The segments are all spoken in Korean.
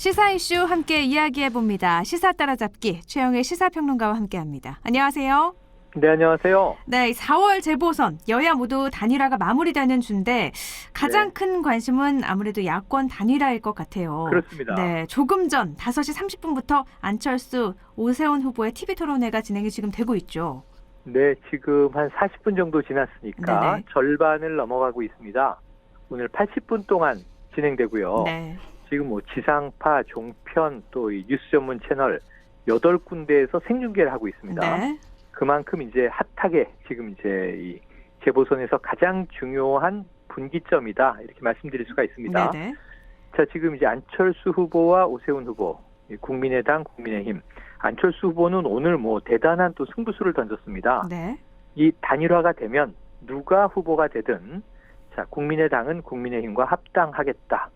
시사 이슈 함께 이야기해봅니다. 시사 따라잡기 최영의 시사평론가와 함께합니다. 안녕하세요. 네, 안녕하세요. 네, 4월 재보선 여야 모두 단일화가 마무리되는 주인데 가장 큰 관심은 아무래도 야권 단일화일 것 같아요. 그렇습니다. 네, 조금 전 5시 30분부터 안철수, 오세훈 후보의 TV토론회가 진행이 지금 되고 있죠. 네, 지금 한 40분 정도 지났으니까 네네. 절반을 넘어가고 있습니다. 오늘 80분 동안 진행되고요. 네. 지금 뭐 지상파, 종편, 또 이 뉴스 전문 채널 8군데에서 생중계를 하고 있습니다. 네. 그만큼 이제 핫하게 지금 이제 이 재보선에서 가장 중요한 분기점이다, 이렇게 말씀드릴 수가 있습니다. 네네. 자, 지금 이제 안철수 후보와 오세훈 후보, 국민의당, 국민의힘. 안철수 후보는 오늘 뭐 대단한 또 승부수를 던졌습니다. 네. 이 단일화가 되면 누가 후보가 되든, 자, 국민의당은 국민의힘과 합당하겠다.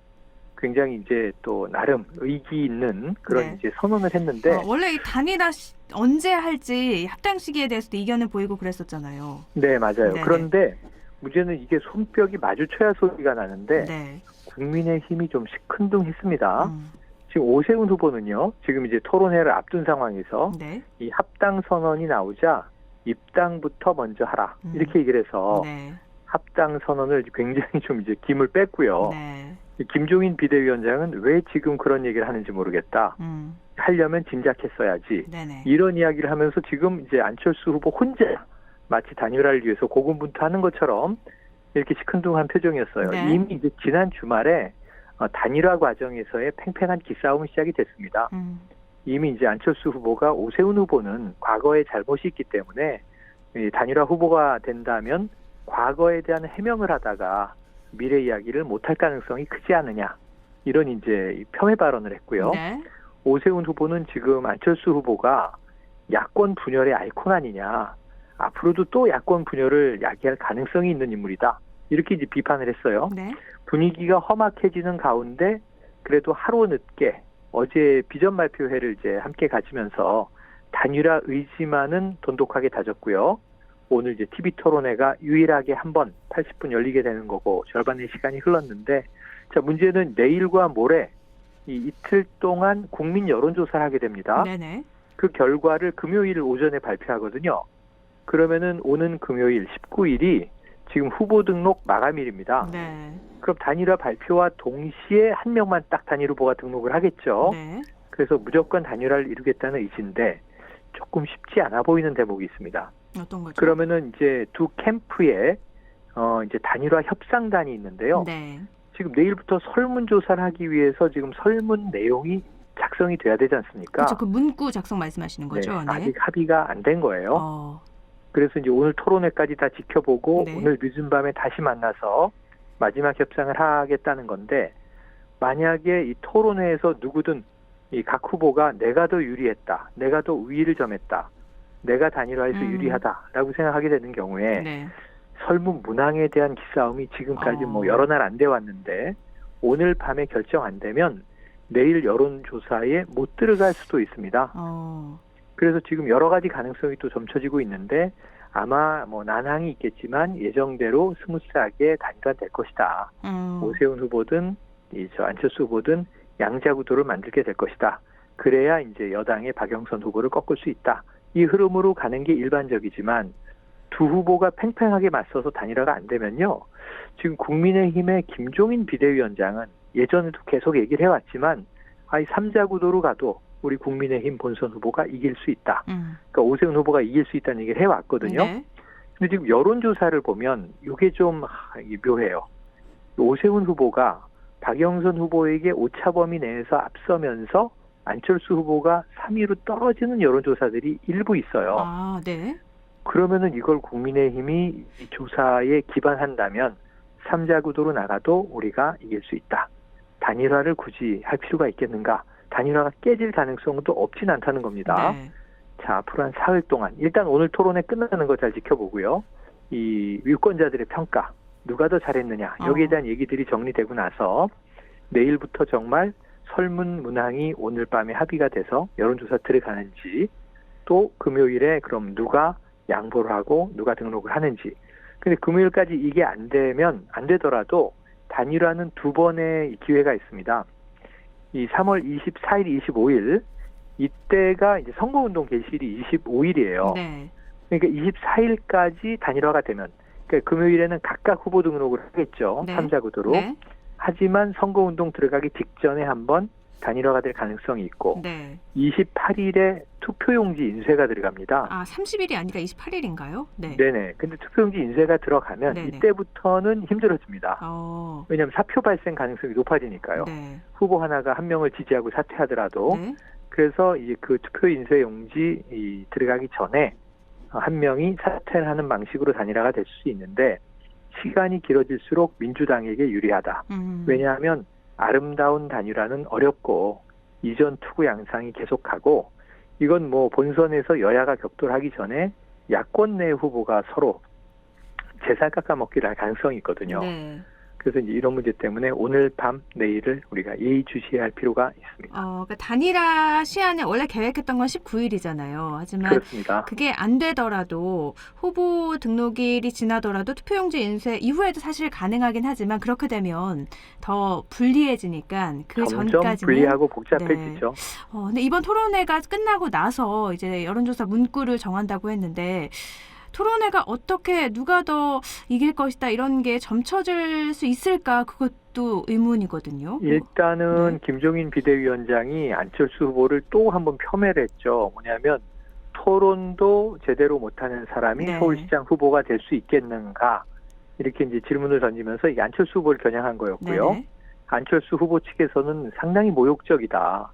굉장히 이제 또 나름 의기 있는 그런 네. 이제 선언을 했는데, 원래 이 단일화 언제 할지 합당 시기에 대해서도 이견을 보이고 그랬었잖아요. 네, 맞아요. 네네. 그런데 문제는 이게 손뼉이 마주쳐야 소리가 나는데, 네. 국민의힘이 좀 시큰둥했습니다. 음. 지금 오세훈 후보는요, 지금 이제 토론회를 앞둔 상황에서 네. 이 합당 선언이 나오자 입당부터 먼저 하라, 이렇게 얘기를 해서 네. 합당 선언을 굉장히 좀 이제 김을 뺐고요. 네. 김종인 비대위원장은 왜 지금 그런 얘기를 하는지 모르겠다. 하려면 진작했어야지. 네네. 이런 이야기를 하면서 지금 이제 안철수 후보 혼자 마치 단일화를 위해서 고군분투하는 것처럼 이렇게 시큰둥한 표정이었어요. 네. 이미 이제 지난 주말에 단일화 과정에서의 팽팽한 기싸움이 시작이 됐습니다. 이미 이제 안철수 후보가 오세훈 후보는 과거에 잘못이 있기 때문에 이 단일화 후보가 된다면 과거에 대한 해명을 하다가 미래 이야기를 못할 가능성이 크지 않느냐, 이런 이제 폄훼 발언을 했고요. 네. 오세훈 후보는 지금 안철수 후보가 야권 분열의 아이콘 아니냐, 앞으로도 또 야권 분열을 야기할 가능성이 있는 인물이다, 이렇게 이제 비판을 했어요. 네. 분위기가 험악해지는 가운데 그래도 하루 늦게 어제 비전 발표회를 이제 함께 가지면서 단일화 의지만은 돈독하게 다졌고요. 오늘 이제 TV 토론회가 유일하게 한 번 80분 열리게 되는 거고 절반의 시간이 흘렀는데, 자, 문제는 내일과 모레 이 이틀 동안 국민 여론조사를 하게 됩니다. 네네. 그 결과를 금요일 오전에 발표하거든요. 그러면은 오는 금요일 19일이 지금 후보 등록 마감일입니다. 네. 그럼 단일화 발표와 동시에 한 명만 딱 단일 후보가 등록을 하겠죠. 네. 그래서 무조건 단일화를 이루겠다는 의지인데 조금 쉽지 않아 보이는 대목이 있습니다. 어떤 거죠? 그러면은 이제 두 캠프에 이제 단일화 협상단이 있는데요. 네. 지금 내일부터 설문조사를 하기 위해서 지금 설문 내용이 작성이 돼야 되지 않습니까? 그렇죠. 그 문구 작성 말씀하시는 거죠? 네, 네. 아직 합의가 안 된 거예요. 그래서 이제 오늘 토론회까지 다 지켜보고 네. 오늘 늦은 밤에 다시 만나서 마지막 협상을 하겠다는 건데, 만약에 이 토론회에서 누구든 이 각 후보가 내가 더 유리했다, 내가 더 우위를 점했다, 내가 단일화해서 유리하다라고 생각하게 되는 경우에 네. 설문 문항에 대한 기싸움이 지금까지 뭐 여러 날 안 돼 왔는데 오늘 밤에 결정 안 되면 내일 여론조사에 못 들어갈 수도 있습니다. 그래서 지금 여러 가지 가능성이 또 점쳐지고 있는데 아마 뭐 난항이 있겠지만 예정대로 스무스하게 단일화될 것이다. 오세훈 후보든 안철수 후보든 양자 구도를 만들게 될 것이다. 그래야 이제 여당의 박영선 후보를 꺾을 수 있다. 이 흐름으로 가는 게 일반적이지만 두 후보가 팽팽하게 맞서서 단일화가 안 되면요, 지금 국민의힘의 김종인 비대위원장은 예전에도 계속 얘기를 해왔지만 이 3자 구도로 가도 우리 국민의힘 본선 후보가 이길 수 있다. 그러니까 오세훈 후보가 이길 수 있다는 얘기를 해왔거든요. 네. 근데 지금 여론조사를 보면 이게 좀 묘해요. 오세훈 후보가 박영선 후보에게 오차범위 내에서 앞서면서 안철수 후보가 3위로 떨어지는 여론조사들이 일부 있어요. 네. 그러면은 이걸 국민의힘이 이 조사에 기반한다면 3자 구도로 나가도 우리가 이길 수 있다. 단일화를 굳이 할 필요가 있겠는가? 단일화가 깨질 가능성도 없진 않다는 겁니다. 네. 자, 앞으로 한 사흘 동안 일단 오늘 토론회 끝나는 거 잘 지켜보고요. 이 유권자들의 평가, 누가 더 잘했느냐, 여기에 대한 얘기들이 정리되고 나서 내일부터 정말 설문 문항이 오늘 밤에 합의가 돼서 여론조사 들어가는지, 또 금요일에 그럼 누가 양보를 하고 누가 등록을 하는지. 근데 금요일까지 이게 안 되더라도 단일화는 두 번의 기회가 있습니다. 이 3월 24일, 25일 이때가 이제 선거운동 개시일이 25일이에요. 네. 그러니까 24일까지 단일화가 되면, 그러니까 금요일에는 각각 후보 등록을 하겠죠. 네. 3자 구도로. 네. 하지만 선거운동 들어가기 직전에 한번 단일화가 될 가능성이 있고, 네. 28일에 투표용지 인쇄가 들어갑니다. 30일이 아니라 28일인가요? 네. 네네. 근데 투표용지 인쇄가 들어가면 네네. 이때부터는 힘들어집니다. 어. 왜냐하면 사표 발생 가능성이 높아지니까요. 네. 후보 하나가 한 명을 지지하고 사퇴하더라도. 네. 그래서 이제 그 투표 인쇄 용지 들어가기 전에 한 명이 사퇴를 하는 방식으로 단일화가 될 수 있는데, 시간이 길어질수록 민주당에게 유리하다. 왜냐하면 아름다운 단일화는 어렵고 이전 투구 양상이 계속하고, 이건 뭐 본선에서 여야가 격돌하기 전에 야권 내 후보가 서로 재살 깎아먹기를 할 가능성이 있거든요. 네. 그래서 이제 이런 문제 때문에 오늘 밤 내일을 우리가 예의주시해야 할 필요가 있습니다. 그러니까 단일화 시한에 원래 계획했던 건 19일이잖아요. 하지만 그렇습니다. 그게 안 되더라도 후보 등록일이 지나더라도 투표용지 인쇄 이후에도 사실 가능하긴 하지만, 그렇게 되면 더 불리해지니까 그 점점 전까지는 불리하고 복잡해지죠. 근데 이번 토론회가 끝나고 나서 이제 여론조사 문구를 정한다고 했는데, 토론회가 어떻게 누가 더 이길 것이다 이런 게 점쳐질 수 있을까, 그것도 의문이거든요. 일단은 네. 김종인 비대위원장이 안철수 후보를 또 한번 폄훼를 했죠. 뭐냐면 토론도 제대로 못하는 사람이 네. 서울시장 후보가 될 수 있겠는가, 이렇게 이제 질문을 던지면서 이게 안철수 후보를 겨냥한 거였고요. 네네. 안철수 후보 측에서는 상당히 모욕적이다.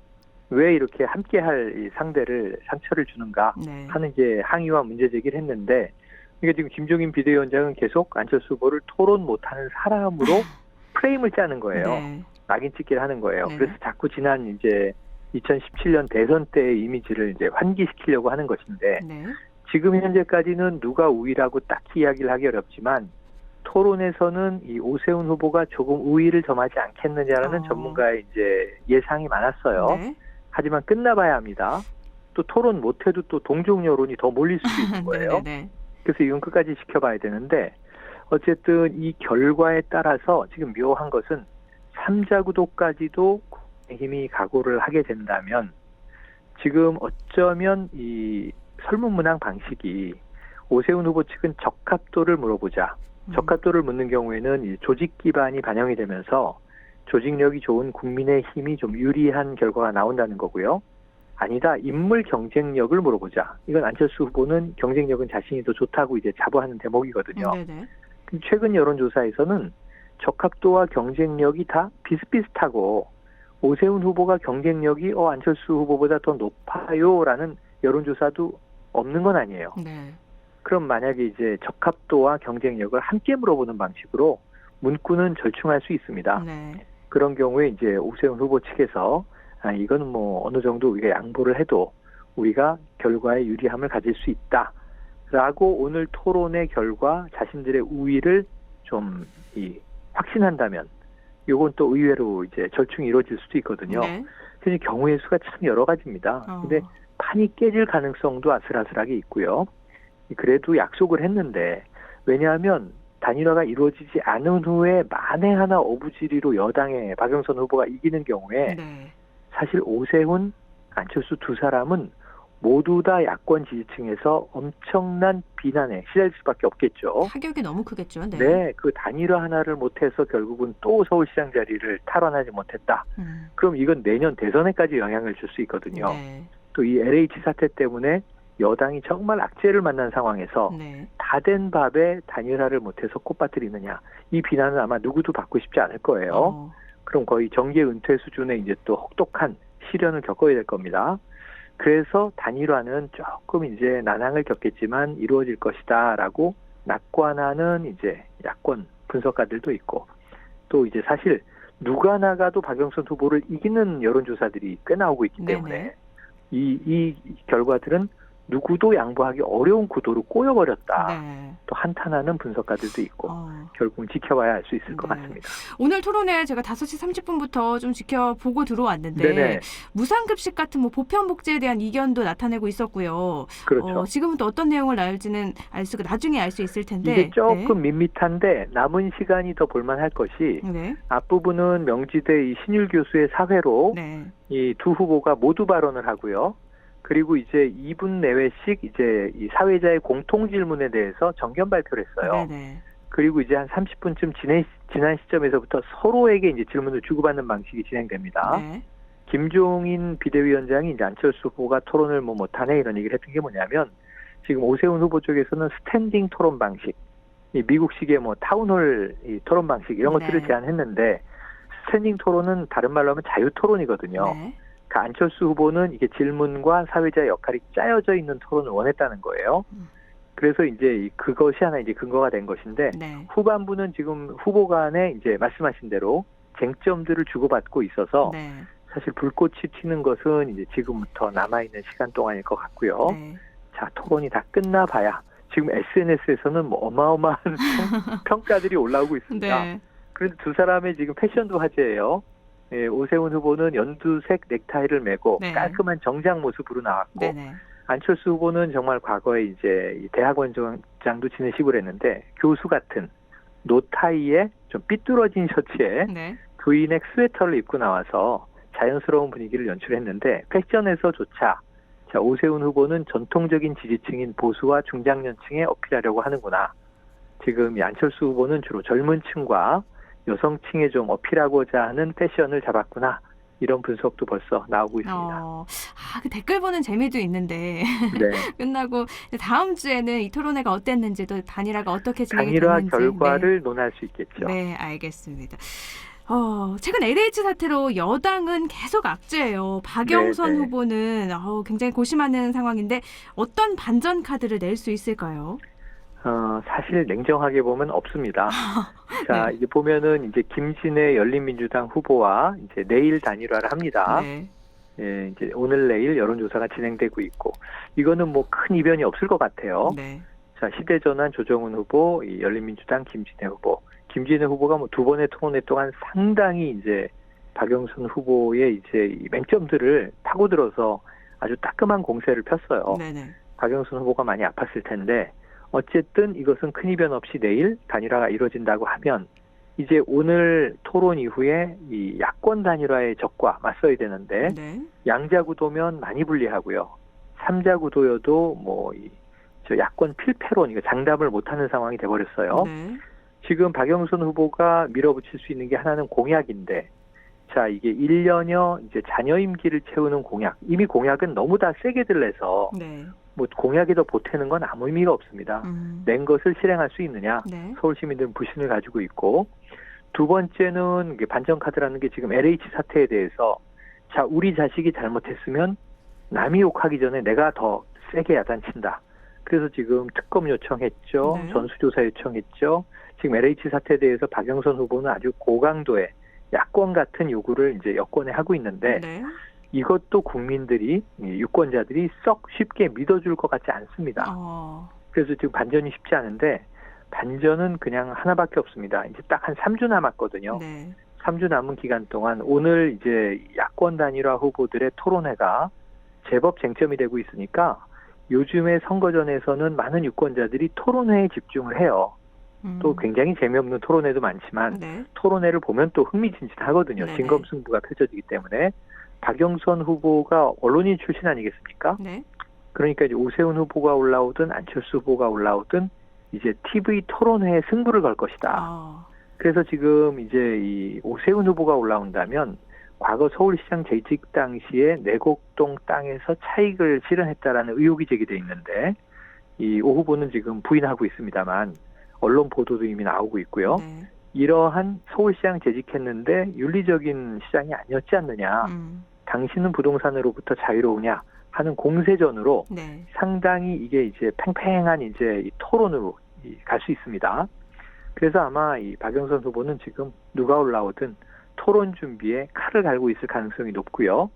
왜 이렇게 함께할 이 상대를 상처를 주는가 네. 하는 이제 항의와 문제 제기를 했는데, 이게 지금 김종인 비대위원장은 계속 안철수 후보를 토론 못하는 사람으로 프레임을 짜는 거예요. 네. 낙인 찍기를 하는 거예요. 네. 그래서 자꾸 지난 이제 2017년 대선 때의 이미지를 이제 환기시키려고 하는 것인데, 네. 지금 현재까지는 누가 우위라고 딱히 이야기를 하기 어렵지만, 토론에서는 이 오세훈 후보가 조금 우위를 점하지 않겠느냐라는 전문가의 이제 예상이 많았어요. 네. 하지만 끝나봐야 합니다. 또 토론 못해도 또 동종 여론이 더 몰릴 수도 있는 거예요. 네. 그래서 이건 끝까지 지켜봐야 되는데, 어쨌든 이 결과에 따라서 지금 묘한 것은 3자 구도까지도 국민의힘이 각오를 하게 된다면, 지금 어쩌면 이 설문문항 방식이 오세훈 후보 측은 적합도를 물어보자. 적합도를 묻는 경우에는 이 조직 기반이 반영이 되면서 조직력이 좋은 국민의힘이 좀 유리한 결과가 나온다는 거고요. 아니다, 인물 경쟁력을 물어보자. 이건 안철수 후보는 경쟁력은 자신이 더 좋다고 이제 자부하는 대목이거든요. 네네. 최근 여론조사에서는 적합도와 경쟁력이 다 비슷비슷하고, 오세훈 후보가 경쟁력이 안철수 후보보다 더 높아요라는 여론조사도 없는 건 아니에요. 네. 그럼 만약에 이제 적합도와 경쟁력을 함께 물어보는 방식으로 문구는 절충할 수 있습니다. 네. 그런 경우에 이제 오세훈 후보 측에서 이건 뭐 어느 정도 우리가 양보를 해도 우리가 결과에 유리함을 가질 수 있다라고 오늘 토론의 결과 자신들의 우위를 좀 확신한다면, 요건 또 의외로 이제 절충이 이루어질 수도 있거든요. 네. 그래서 경우의 수가 참 여러 가지입니다. 근데 판이 깨질 가능성도 아슬아슬하게 있고요. 그래도 약속을 했는데, 왜냐하면 단일화가 이루어지지 않은 후에 만에 하나 어부지리로 여당의 박영선 후보가 이기는 경우에 네. 사실 오세훈, 안철수 두 사람은 모두 다 야권 지지층에서 엄청난 비난에 시달릴 수밖에 없겠죠. 타격이 너무 크겠죠. 네. 네, 그 단일화 하나를 못해서 결국은 또 서울시장 자리를 탈환하지 못했다. 그럼 이건 내년 대선에까지 영향을 줄 수 있거든요. 네. 또 이 LH 사태 때문에 여당이 정말 악재를 만난 상황에서 네. 다 된 밥에 단일화를 못해서 꽃밭을 이 비난은 아마 누구도 받고 싶지 않을 거예요. 그럼 거의 정계 은퇴 수준의 이제 또 혹독한 시련을 겪어야 될 겁니다. 그래서 단일화는 조금 이제 난항을 겪겠지만 이루어질 것이다라고 낙관하는 이제 야권 분석가들도 있고, 또 이제 사실 누가 나가도 박영선 후보를 이기는 여론조사들이 꽤 나오고 있기 때문에 이 결과들은 누구도 양보하기 어려운 구도로 꼬여버렸다. 네. 또 한탄하는 분석가들도 있고 결국은 지켜봐야 알 수 있을 것 같습니다. 오늘 토론회 제가 5시 30분부터 좀 지켜보고 들어왔는데 네네. 무상급식 같은 뭐 보편복지에 대한 이견도 나타내고 있었고요. 그렇죠. 지금은 또 어떤 내용을 나올지는 나중에 알 수 있을 텐데 이게 조금 밋밋한데 남은 시간이 더 볼만할 것이 네. 앞부분은 명지대 이 신율 교수의 사회로 네. 이 두 후보가 모두 발언을 하고요. 그리고 이제 2분 내외씩 이제 이 사회자의 공통 질문에 대해서 정견 발표를 했어요. 네네. 그리고 이제 한 30분쯤 지난 시점에서부터 서로에게 이제 질문을 주고받는 방식이 진행됩니다. 네. 김종인 비대위원장이 이제 안철수 후보가 토론을 못하네 이런 얘기를 했던 게 뭐냐면 지금 오세훈 후보 쪽에서는 스탠딩 토론 방식, 이 미국식의 뭐 타운홀 이 토론 방식 이런 것들을 제안했는데 스탠딩 토론은 다른 말로 하면 자유 토론이거든요. 네. 그 안철수 후보는 이게 질문과 사회자의 역할이 짜여져 있는 토론을 원했다는 거예요. 그래서 이제 그것이 하나 이제 근거가 된 것인데 네. 후반부는 지금 후보 간에 이제 말씀하신 대로 쟁점들을 주고받고 있어서 네. 사실 불꽃이 튀는 것은 이제 지금부터 남아있는 시간 동안일 것 같고요. 네. 자, 토론이 다 끝나봐야 지금 SNS에서는 뭐 어마어마한 평가들이 올라오고 있습니다. 네. 그런데 두 사람의 지금 패션도 화제예요. 예, 오세훈 후보는 연두색 넥타이를 메고 네. 깔끔한 정장 모습으로 나왔고 네네. 안철수 후보는 정말 과거에 이제 이 대학원장도 지내시고 그랬는데 교수 같은 노타이에 좀 삐뚤어진 셔츠에 네. V넥 스웨터를 입고 나와서 자연스러운 분위기를 연출했는데 패션에서조차 자, 오세훈 후보는 전통적인 지지층인 보수와 중장년층에 어필하려고 하는구나. 지금 이 안철수 후보는 주로 젊은 층과 여성층에 좀 어필하고자 하는 패션을 잡았구나. 이런 분석도 벌써 나오고 있습니다. 그 댓글 보는 재미도 있는데 네. 끝나고 다음 주에는 이 토론회가 어땠는지도 단일화가 어떻게 진행이 단일화 됐는지 결과를 논할 수 있겠죠. 네, 알겠습니다. 최근 LH 사태로 여당은 계속 악재예요. 박영선 네네. 후보는 굉장히 고심하는 상황인데 어떤 반전 카드를 낼 수 있을까요? 사실 냉정하게 보면 없습니다. 자, 네. 이제 보면은 이제 김진애 열린민주당 후보와 이제 내일 단일화를 합니다. 네. 예, 이제 오늘 내일 여론조사가 진행되고 있고 이거는 뭐 큰 이변이 없을 것 같아요. 네. 자, 시대전환 조정훈 후보, 이 열린민주당 김진애 후보. 김진애 후보가 뭐 두 번의 토론회 동안 상당히 이제 박영선 후보의 이제 이 맹점들을 파고들어서 아주 따끔한 공세를 폈어요. 네네. 박영선 후보가 많이 아팠을 텐데 어쨌든 이것은 큰 이변 없이 내일 단일화가 이루어진다고 하면 이제 오늘 토론 이후에 이 야권 단일화의 적과 맞서야 되는데 네. 양자 구도면 많이 불리하고요. 3자 구도여도 뭐 저 야권 필패론 이거 장담을 못하는 상황이 돼버렸어요. 네. 지금 박영선 후보가 밀어붙일 수 있는 게 하나는 공약인데 자 이게 1년여 이제 잔여 임기를 채우는 공약 이미 공약은 너무 다 세게들 내서 네. 뭐 공약에 더 보태는 건 아무 의미가 없습니다. 낸 것을 실행할 수 있느냐 네. 서울 시민들은 불신을 가지고 있고 두 번째는 반전 카드라는 게 지금 LH 사태에 대해서 자 우리 자식이 잘못했으면 남이 욕하기 전에 내가 더 세게 야단친다. 그래서 지금 특검 요청했죠. 네. 전수조사 요청했죠. 지금 LH 사태에 대해서 박영선 후보는 아주 고강도의 야권 같은 요구를 이제 여권에 하고 있는데 네. 이것도 국민들이 유권자들이 썩 쉽게 믿어줄 것 같지 않습니다. 그래서 지금 반전이 쉽지 않은데 반전은 그냥 하나밖에 없습니다. 이제 딱 한 3주 남았거든요. 네. 3주 남은 기간 동안 오늘 이제 야권 단일화 후보들의 토론회가 제법 쟁점이 되고 있으니까 요즘에 선거전에서는 많은 유권자들이 토론회에 집중을 해요. 또 굉장히 재미없는 토론회도 많지만 네. 토론회를 보면 또 흥미진진하거든요. 네네. 진검승부가 펼쳐지기 때문에 박영선 후보가 언론인 출신 아니겠습니까? 네. 그러니까 이제 오세훈 후보가 올라오든 안철수 후보가 올라오든 이제 TV 토론회에 승부를 걸 것이다. 그래서 지금 이제 이 오세훈 후보가 올라온다면 과거 서울시장 재직 당시에 내곡동 땅에서 차익을 실현했다라는 의혹이 제기돼 있는데 이 오 후보는 지금 부인하고 있습니다만 언론 보도도 이미 나오고 있고요. 네. 이러한 서울시장 재직했는데 윤리적인 시장이 아니었지 않느냐. 당신은 부동산으로부터 자유로우냐 하는 공세전으로 네. 상당히 이게 이제 팽팽한 이제 이 토론으로 갈 수 있습니다. 그래서 아마 이 박영선 후보는 지금 누가 올라오든 토론 준비에 칼을 갈고 있을 가능성이 높고요.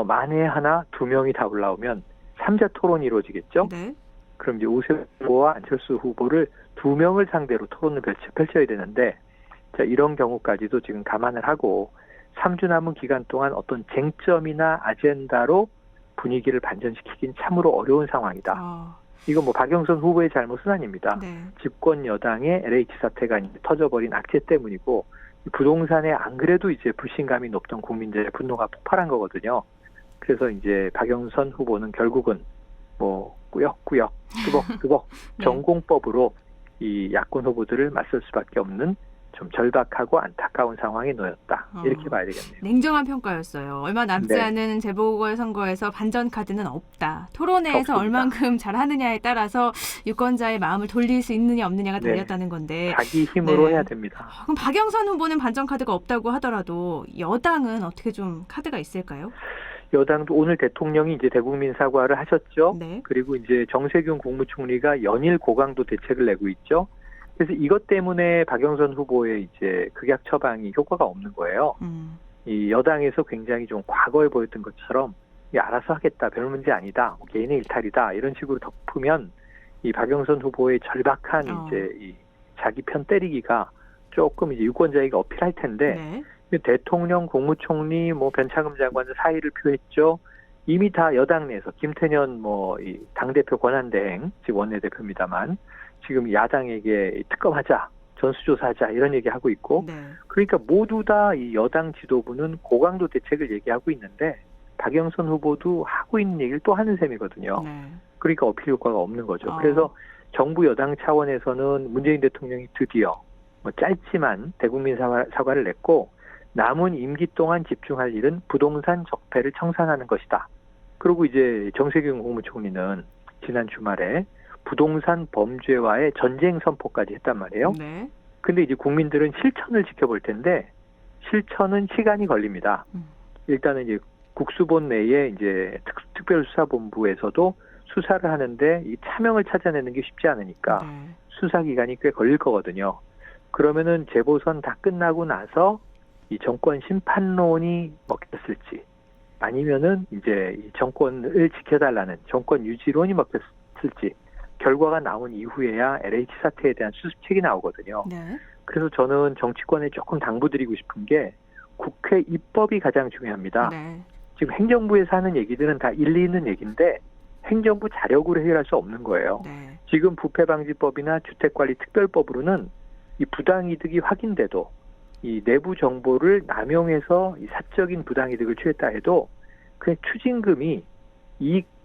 만에 하나 두 명이 다 올라오면 3자 토론이 이루어지겠죠. 네. 그럼 이제 오세훈 후보와 안철수 후보를 2명을 상대로 토론을 펼쳐야 되는데, 자, 이런 경우까지도 지금 감안을 하고 3주 남은 기간 동안 어떤 쟁점이나 아젠다로 분위기를 반전시키긴 참으로 어려운 상황이다. 이건 뭐 박영선 후보의 잘못은 아닙니다. 네. 집권 여당의 LH 사태가 이제 터져버린 악재 때문이고, 부동산에 안 그래도 이제 불신감이 높던 국민들의 분노가 폭발한 거거든요. 그래서 이제 박영선 후보는 결국은 뭐 꾸역꾸역 뚜벅뚜벅 네. 전공법으로 이 야권 후보들을 맞설 수밖에 없는 좀 절박하고 안타까운 상황에 놓였다. 이렇게 봐야 되겠네요. 냉정한 평가였어요. 얼마 남지 네. 않은 재보궐선거에서 반전 카드는 없다. 토론회에서 없습니다. 얼만큼 잘하느냐에 따라서 유권자의 마음을 돌릴 수 있느냐 없느냐가 네. 달렸다는 건데. 자기 힘으로 네. 해야 됩니다. 그럼 박영선 후보는 반전 카드가 없다고 하더라도 여당은 어떻게 좀 카드가 있을까요? 여당도 오늘 대통령이 이제 대국민 사과를 하셨죠. 네. 그리고 이제 정세균 국무총리가 연일 고강도 대책을 내고 있죠. 그래서 이것 때문에 박영선 후보의 이제 극약 처방이 효과가 없는 거예요. 이 여당에서 굉장히 좀 과거에 보였던 것처럼 알아서 하겠다, 별 문제 아니다, 개인의 일탈이다 이런 식으로 덮으면 이 박영선 후보의 절박한 이제 이 자기 편 때리기가 조금 이제 유권자에게 어필할 텐데. 네. 대통령, 국무총리, 뭐 변창흠 장관은 사의를 표했죠. 이미 다 여당 내에서 김태년 뭐 이 당대표 권한대행, 즉 원내대표입니다만 지금 야당에게 특검하자, 전수조사하자 이런 얘기하고 있고, 네. 그러니까 모두 다 이 여당 지도부는 고강도 대책을 얘기하고 있는데 박영선 후보도 하고 있는 얘기를 또 하는 셈이거든요. 네. 그러니까 어필 효과가 없는 거죠. 그래서 정부 여당 차원에서는 문재인 대통령이 드디어 뭐 짧지만 대국민 사과를 냈고, 남은 임기 동안 집중할 일은 부동산 적폐를 청산하는 것이다. 그리고 이제 정세균 국무총리는 지난 주말에 부동산 범죄와의 전쟁 선포까지 했단 말이에요. 네. 근데 이제 국민들은 실천을 지켜볼 텐데 실천은 시간이 걸립니다. 일단은 이제 국수본 내에 이제 특별수사본부에서도 수사를 하는데 이 차명을 찾아내는 게 쉽지 않으니까 네. 수사 기간이 꽤 걸릴 거거든요. 그러면은 재보선 다 끝나고 나서 이 정권 심판론이 먹혔을지, 아니면은 이제 이 정권을 지켜달라는 정권 유지론이 먹혔을지, 결과가 나온 이후에야 LH 사태에 대한 수습책이 나오거든요. 네. 그래서 저는 정치권에 조금 당부드리고 싶은 게 국회 입법이 가장 중요합니다. 네. 지금 행정부에서 하는 얘기들은 다 일리 있는 얘기인데 행정부 자력으로 해결할 수 없는 거예요. 네. 지금 부패방지법이나 주택관리특별법으로는 이 부당이득이 확인돼도 이 내부 정보를 남용해서 이 사적인 부당이득을 취했다 해도 그냥 추징금이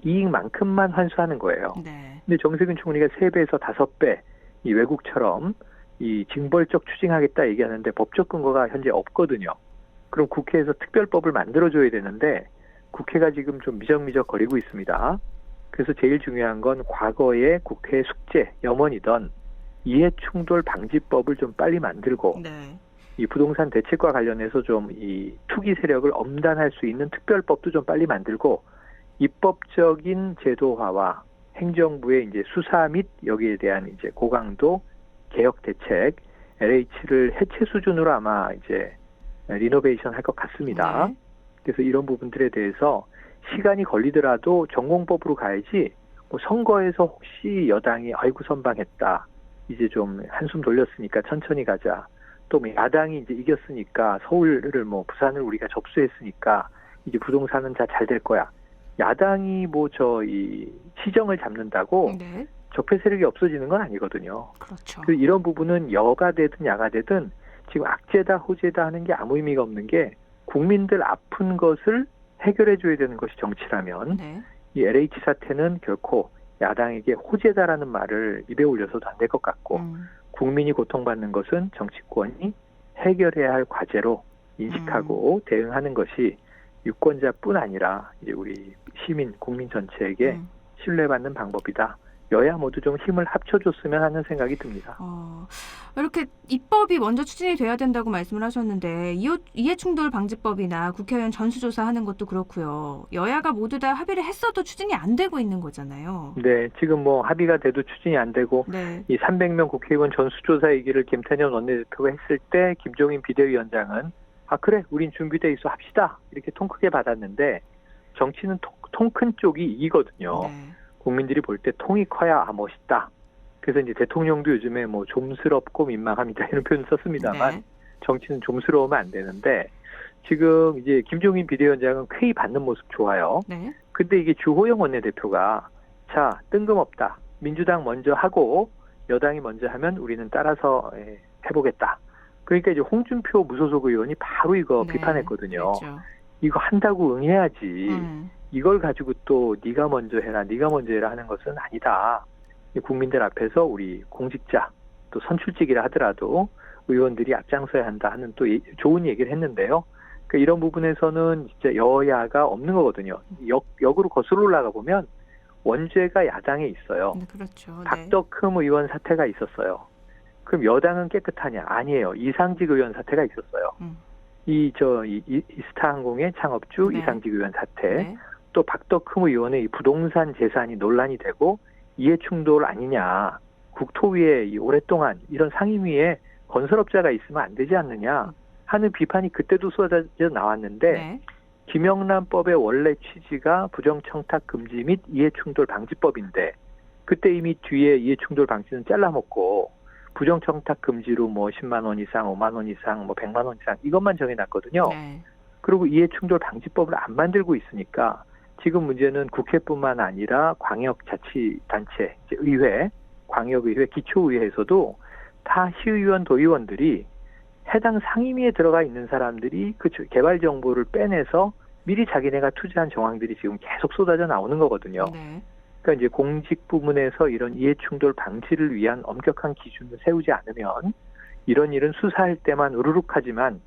이익만큼만 환수하는 거예요. 네. 근데 정세균 총리가 3배에서 5배 이 외국처럼 이 징벌적 추징하겠다 얘기하는데 법적 근거가 현재 없거든요. 그럼 국회에서 특별법을 만들어줘야 되는데 국회가 지금 좀 미적미적 거리고 있습니다. 그래서 제일 중요한 건 과거의 국회 숙제, 염원이던 이해충돌 방지법을 좀 빨리 만들고, 네. 이 부동산 대책과 관련해서 좀 이 투기 세력을 엄단할 수 있는 특별법도 좀 빨리 만들고, 입법적인 제도화와 행정부의 이제 수사 및 여기에 대한 이제 고강도 개혁 대책, LH를 해체 수준으로 아마 이제 리노베이션 할 것 같습니다. 네. 그래서 이런 부분들에 대해서 시간이 걸리더라도 전공법으로 가야지, 뭐 선거에서 혹시 여당이 아이고 선방했다, 이제 좀 한숨 돌렸으니까 천천히 가자, 또 뭐 야당이 이제 이겼으니까 서울을 뭐 부산을 우리가 접수했으니까 이제 부동산은 다 잘 될 거야, 야당이 뭐 이 시정을 잡는다고 네. 적폐 세력이 없어지는 건 아니거든요. 그렇죠. 그 이런 부분은 여가 되든 야가 되든 지금 악재다 호재다 하는 게 아무 의미가 없는 게, 국민들 아픈 것을 해결해 줘야 되는 것이 정치라면 네. 이 LH 사태는 결코 야당에게 호재다라는 말을 입에 올려서도 안 될 것 같고, 국민이 고통받는 것은 정치권이 해결해야 할 과제로 인식하고 대응하는 것이 유권자뿐 아니라 이제 우리 시민, 국민 전체에게 신뢰받는 방법이다. 여야 모두 좀 힘을 합쳐줬으면 하는 생각이 듭니다. 이렇게 입법이 먼저 추진이 돼야 된다고 말씀을 하셨는데, 이해충돌 방지법이나 국회의원 전수조사하는 것도 그렇고요. 여야가 모두 다 합의를 했어도 추진이 안 되고 있는 거잖아요. 네, 지금 뭐 합의가 돼도 추진이 안 되고, 네. 이 300명 국회의원 전수조사 얘기를 김태년 원내대표가 했을 때 김종인 비대위원장은 그래, 우린 준비돼 있어, 합시다, 이렇게 통 크게 받았는데, 정치는 통 큰 쪽이 이기거든요. 네. 국민들이 볼 때 통이 커야 멋있다. 그래서 이제 대통령도 요즘에 뭐 좀스럽고 민망합니다 이런 표현 썼습니다만 네. 정치는 좀스러우면 안 되는데 지금 이제 김종인 비대위원장은 쾌히 받는 모습 좋아요. 네. 근데 이게 주호영 원내대표가 자 뜬금없다. 민주당 먼저 하고 여당이 먼저 하면 우리는 따라서 해보겠다. 그러니까 이제 홍준표 무소속 의원이 바로 이거 네. 비판했거든요. 그렇죠. 이거 한다고 응해야지. 이걸 가지고 또 네가 먼저 해라, 네가 먼저 해라 하는 것은 아니다. 국민들 앞에서 우리 공직자 또 선출직이라 하더라도 의원들이 앞장서야 한다 하는 또 좋은 얘기를 했는데요. 그러니까 이런 부분에서는 진짜 여야가 없는 거거든요. 역으로 거슬러 올라가 보면 원죄가 야당에 있어요. 네, 그렇죠. 네. 박덕흠 의원 사태가 있었어요. 그럼 여당은 깨끗하냐? 아니에요. 이상직 의원 사태가 있었어요. 이스타항공의 창업주 네. 이상직 의원 사태, 네. 또 박덕흠 의원의 이 부동산 재산이 논란이 되고 이해충돌 아니냐? 국토위에 오랫동안 이런 상임위에 건설업자가 있으면 안 되지 않느냐 하는 비판이 그때도 쏟아져 나왔는데 네. 김영란법의 원래 취지가 부정청탁 금지 및 이해충돌 방지법인데 그때 이미 뒤에 이해충돌 방지는 잘라먹고 부정청탁 금지로 뭐 10만 원 이상, 5만 원 이상, 뭐 100만 원 이상 이것만 정해놨거든요. 네. 그리고 이해충돌 방지법을 안 만들고 있으니까 지금 문제는 국회뿐만 아니라 광역자치단체, 의회, 광역의회, 기초의회에서도 다 시의원, 도의원들이 해당 상임위에 들어가 있는 사람들이 그 개발 정보를 빼내서 미리 자기네가 투자한 정황들이 지금 계속 쏟아져 나오는 거거든요. 네. 그러니까 이제 공직 부문에서 이런 이해충돌 방지를 위한 엄격한 기준을 세우지 않으면 이런 일은 수사할 때만 으르륵하지만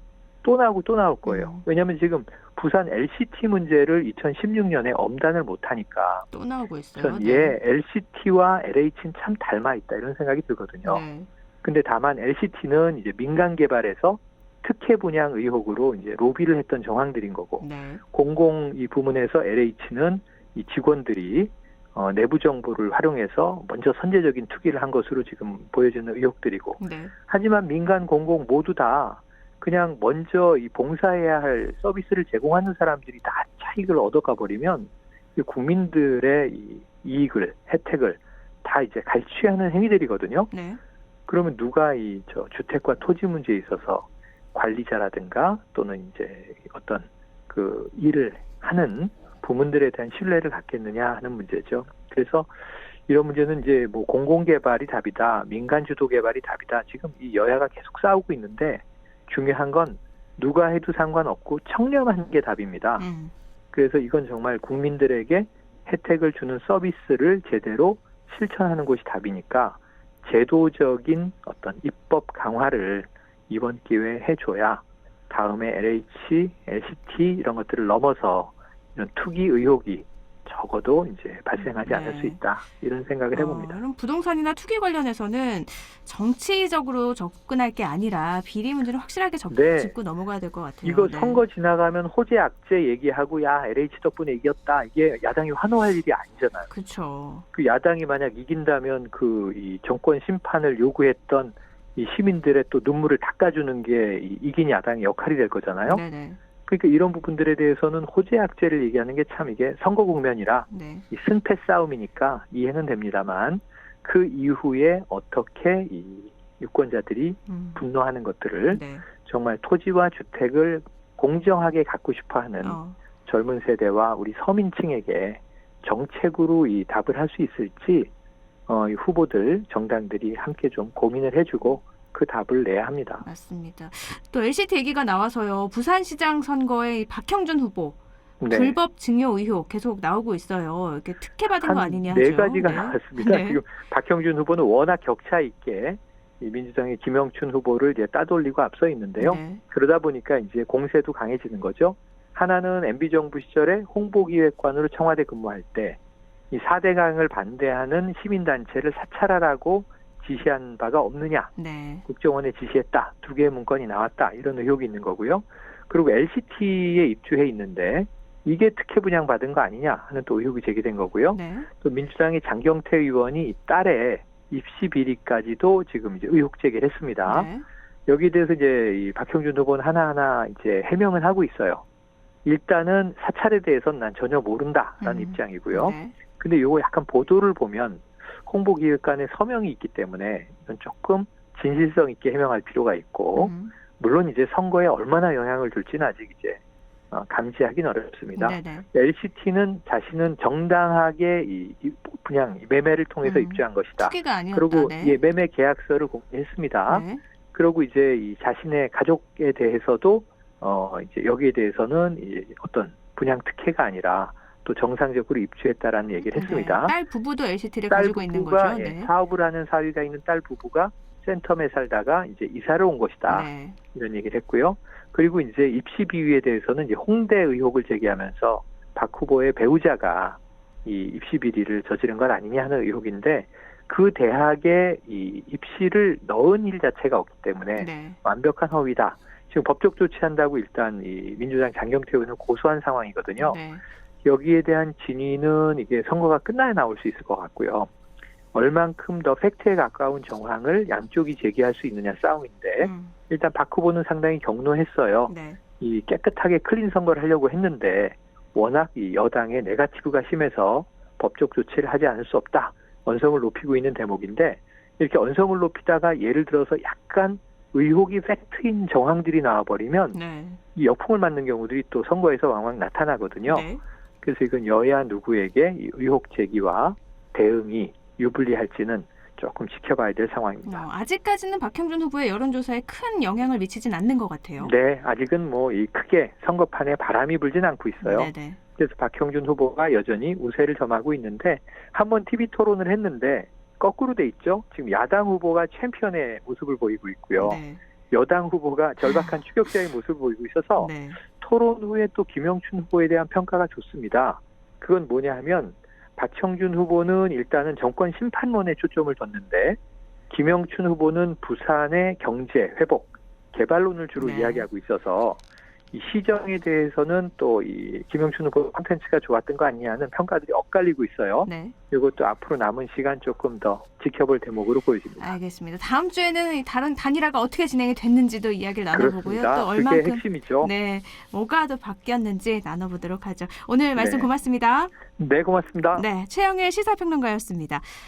또 나오고 또 나올 거예요. 왜냐하면 지금 부산 LCT 문제를 2016년에 엄단을 못하니까 또 나오고 있어요. LCT와 LH는 참 닮아 있다 이런 생각이 들거든요. 네. 근데 다만 LCT는 이제 민간 개발에서 특혜 분양 의혹으로 이제 로비를 했던 정황들인 거고, 네. 공공 이 부문에서 LH는 이 직원들이 내부 정보를 활용해서 먼저 선제적인 투기를 한 것으로 지금 보여지는 의혹들이고, 네. 하지만 민간 공공 모두 다 그냥 먼저 이 봉사해야 할 서비스를 제공하는 사람들이 다 차익을 얻어가 버리면 국민들의 이 이익을, 혜택을 다 이제 갈취하는 행위들이거든요. 네. 그러면 누가 주택과 토지 문제에 있어서 관리자라든가 또는 이제 어떤 그 일을 하는 부문들에 대한 신뢰를 갖겠느냐 하는 문제죠. 그래서 이런 문제는 이제 뭐 공공개발이 답이다, 민간 주도 개발이 답이다. 지금 이 여야가 계속 싸우고 있는데 중요한 건 누가 해도 상관없고 청렴한 게 답입니다. 그래서 이건 정말 국민들에게 혜택을 주는 서비스를 제대로 실천하는 것이 답이니까 제도적인 어떤 입법 강화를 이번 기회에 해줘야 다음에 LH, LCT 이런 것들을 넘어서 이런 투기 의혹이 적어도 이제 발생하지 않을 수 있다. 이런 생각을 해봅니다. 그럼 부동산이나 투기 관련해서는 정치적으로 접근할 게 아니라 비리 문제는 확실하게 짚고 넘어가야 될 것 같아요. 이거 선거 지나가면 호재 악재 얘기하고 야 LH 덕분에 이겼다. 이게 야당이 환호할 일이 아니잖아요. 그렇죠. 그 야당이 만약 이긴다면 이 정권 심판을 요구했던 이 시민들의 또 눈물을 닦아주는 게 이긴 야당의 역할이 될 거잖아요. 네네. 그러니까 이런 부분들에 대해서는 호재 악재를 얘기하는 게 참 이게 선거 국면이라 이 승패 싸움이니까 이해는 됩니다만 그 이후에 어떻게 이 유권자들이 분노하는 것들을 정말 토지와 주택을 공정하게 갖고 싶어하는 젊은 세대와 우리 서민층에게 정책으로 이 답을 할 수 있을지 이 후보들 정당들이 함께 좀 고민을 해주고 그 답을 내야 합니다. 맞습니다. 또 LCT 얘기가 나와서요. 부산시장 선거에 박형준 후보 불법 증여 의혹 계속 나오고 있어요. 이렇게 특혜받은 거 아니냐 하죠. 4가지가 나왔습니다. 지금 박형준 후보는 워낙 격차 있게 이 민주당의 김영춘 후보를 이제 따돌리고 앞서 있는데요. 그러다 보니까 이제 공세도 강해지는 거죠. 하나는 MB정부 시절에 홍보기획관으로 청와대 근무할 때 이 4대강을 반대하는 시민단체를 사찰하라고 지시한 바가 없느냐. 국정원에 지시했다. 2개의 문건이 나왔다. 이런 의혹이 있는 거고요. 그리고 LCT에 입주해 있는데 이게 특혜 분양 받은 거 아니냐 하는 또 의혹이 제기된 거고요. 또 민주당의 장경태 의원이 딸의 입시 비리까지도 지금 이제 의혹 제기를 했습니다. 여기에 대해서 이제 이 박형준 후보는 하나하나 이제 해명을 하고 있어요. 일단은 사찰에 대해서는 난 전혀 모른다라는 입장이고요. 네. 근데 요거 약간 보도를 보면 홍보기획관의 서명이 있기 때문에 이건 조금 진실성 있게 해명할 필요가 있고 물론 이제 선거에 얼마나 영향을 줄지는 아직 이제 감지하기는 어렵습니다. 네네. LCT는 자신은 정당하게 그냥 매매를 통해서 입주한 것이다. 투기가 아니었다. 그리고 네. 매매 계약서를 공개했습니다. 네. 그리고 이제 이 자신의 가족에 대해서도 이제 여기에 대해서는 이제 어떤 분양 특혜가 아니라 또 정상적으로 입주했다라는 얘기를 했습니다. 딸 부부도 LCT를 딸 가지고 있는 부부가 거죠. 네. 사업을 하는 사위가 있는 딸 부부가 센텀에 살다가 이제 이사를 온 것이다. 네. 이런 얘기를 했고요. 그리고 이제 입시 비위에 대해서는 이제 홍대 의혹을 제기하면서 박 후보의 배우자가 이 입시 비리를 저지른 것 아니냐 하는 의혹인데 그 대학에 이 입시를 넣은 일 자체가 없기 때문에 네. 완벽한 허위다. 지금 법적 조치한다고 일단 이 민주당 장경태 의원을 고소한 상황이거든요. 네. 여기에 대한 진위는 이게 선거가 끝나야 나올 수 있을 것 같고요. 얼만큼 더 팩트에 가까운 정황을 양쪽이 제기할 수 있느냐 싸움인데 일단 박 후보는 상당히 격노했어요. 네. 이 깨끗하게 클린 선거를 하려고 했는데 워낙 이 여당의 네거티브가 심해서 법적 조치를 하지 않을 수 없다. 언성을 높이고 있는 대목인데 이렇게 언성을 높이다가 예를 들어서 약간 의혹이 팩트인 정황들이 나와버리면 네. 이 역풍을 맞는 경우들이 또 선거에서 왕왕 나타나거든요. 네. 그래서 이건 여야 누구에게 이 의혹 제기와 대응이 유불리할지는 조금 지켜봐야 될 상황입니다. 아직까지는 박형준 후보의 여론조사에 큰 영향을 미치진 않는 것 같아요. 네, 아직은 뭐 이 크게 선거판에 바람이 불진 않고 있어요. 네네. 그래서 박형준 후보가 여전히 우세를 점하고 있는데 한번 TV 토론을 했는데 거꾸로 돼 있죠. 지금 야당 후보가 챔피언의 모습을 보이고 있고요. 네. 여당 후보가 절박한 추격자의 모습을 보이고 있어서 네. 토론 후에 또 김영춘 후보에 대한 평가가 좋습니다. 그건 뭐냐 하면 박형준 후보는 일단은 정권 심판론에 초점을 뒀는데 김영춘 후보는 부산의 경제 회복, 개발론을 주로 네. 이야기하고 있어서 이 시정에 대해서는 또 이 김영춘 후보 콘텐츠가 좋았던 거 아니냐는 평가들이 엇갈리고 있어요. 네. 이것도 앞으로 남은 시간 조금 더 지켜볼 대목으로 보여집니다. 알겠습니다. 다음 주에는 다른 단일화가 어떻게 진행이 됐는지도 이야기를 나눠보고요. 그렇습니다. 또 그게 얼만큼 핵심이죠. 네, 뭐가 더 바뀌었는지 나눠보도록 하죠. 오늘 말씀 네. 고맙습니다. 네, 고맙습니다. 네, 최영일 시사평론가였습니다.